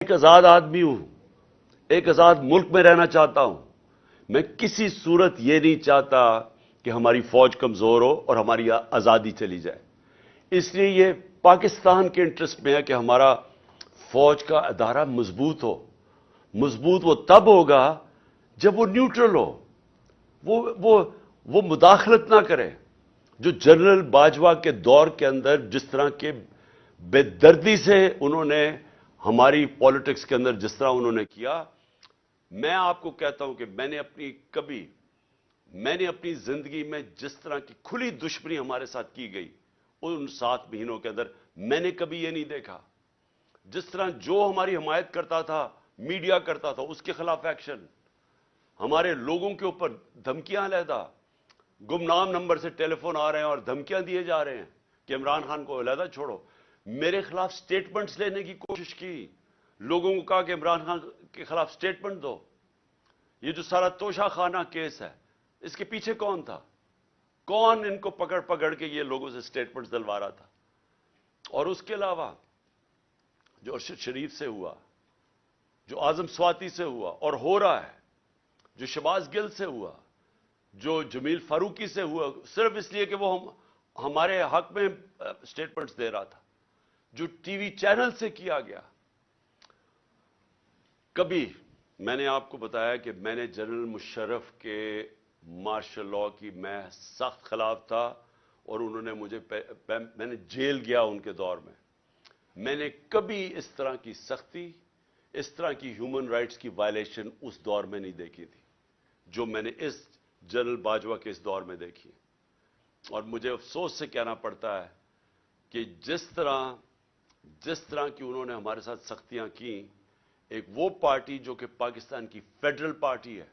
ایک آزاد آدمی ہوں، ایک آزاد ملک میں رہنا چاہتا ہوں. میں کسی صورت یہ نہیں چاہتا کہ ہماری فوج کمزور ہو اور ہماری آزادی چلی جائے. اس لیے یہ پاکستان کے انٹرسٹ میں ہے کہ ہمارا فوج کا ادارہ مضبوط ہو. مضبوط وہ تب ہوگا جب وہ نیوٹرل ہو، وہ مداخلت نہ کرے. جو جنرل باجوہ کے دور کے اندر جس طرح کے بے دردی سے انہوں نے ہماری پالیٹکس کے اندر جس طرح انہوں نے کیا، میں آپ کو کہتا ہوں کہ میں نے اپنی زندگی میں جس طرح کی کھلی دشمنی ہمارے ساتھ کی گئی ان 7 مہینوں کے اندر میں نے کبھی یہ نہیں دیکھا. جس طرح جو ہماری حمایت کرتا تھا، میڈیا کرتا تھا، اس کے خلاف ایکشن، ہمارے لوگوں کے اوپر دھمکیاں علیحدہ، گمنام نمبر سے ٹیلی فون آ رہے ہیں اور دھمکیاں دیے جا رہے ہیں کہ عمران خان کو علیحدہ چھوڑو. میرے خلاف سٹیٹمنٹس لینے کی کوشش کی، لوگوں کو کہا کہ عمران خان کے خلاف سٹیٹمنٹ دو. یہ جو سارا توشہ خانہ کیس ہے، اس کے پیچھے کون تھا؟ کون ان کو پکڑ پکڑ کے یہ لوگوں سے سٹیٹمنٹس دلوا رہا تھا؟ اور اس کے علاوہ جو ارشد شریف سے ہوا، جو اعظم سواتی سے ہوا اور ہو رہا ہے، جو شہباز گل سے ہوا، جو جمیل فاروقی سے ہوا، صرف اس لیے کہ وہ ہمارے حق میں سٹیٹمنٹس دے رہا تھا، جو ٹی وی چینل سے کیا گیا. کبھی میں نے آپ کو بتایا کہ میں نے جنرل مشرف کے مارشل لاء کی میں سخت خلاف تھا اور انہوں نے میں نے جیل گیا ان کے دور میں. میں نے کبھی اس طرح کی سختی، اس طرح کی ہیومن رائٹس کی وائلیشن اس دور میں نہیں دیکھی تھی جو میں نے اس جنرل باجوہ کے اس دور میں دیکھی. اور مجھے افسوس سے کہنا پڑتا ہے کہ جس طرح کی انہوں نے ہمارے ساتھ سختیاں کی، ایک وہ پارٹی جو کہ پاکستان کی فیڈرل پارٹی ہے،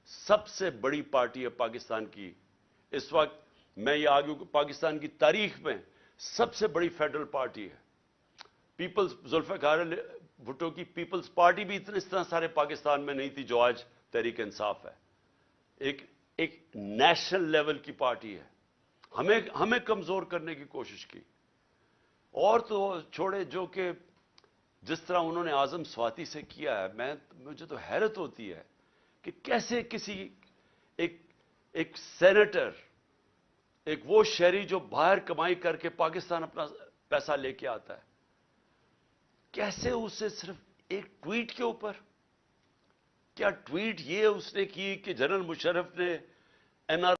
سب سے بڑی پارٹی ہے پاکستان کی اس وقت، میں یہ آگوں کہ پاکستان کی تاریخ میں سب سے بڑی فیڈرل پارٹی ہے. ذوالفقار علی بھٹو کی پیپلز پارٹی بھی اس طرح سارے پاکستان میں نہیں تھی جو آج تحریک انصاف ہے. ایک نیشنل لیول کی پارٹی ہے. ہمیں کمزور کرنے کی کوشش کی. اور تو چھوڑے جو کہ جس طرح انہوں نے اعظم سواتی سے کیا ہے، مجھے تو حیرت ہوتی ہے کہ کیسے ایک سینیٹر، ایک وہ شہری جو باہر کمائی کر کے پاکستان اپنا پیسہ لے کے آتا ہے، کیسے اسے صرف ایک ٹویٹ کے اوپر، کیا ٹویٹ یہ اس نے کی کہ جنرل مشرف نے این آر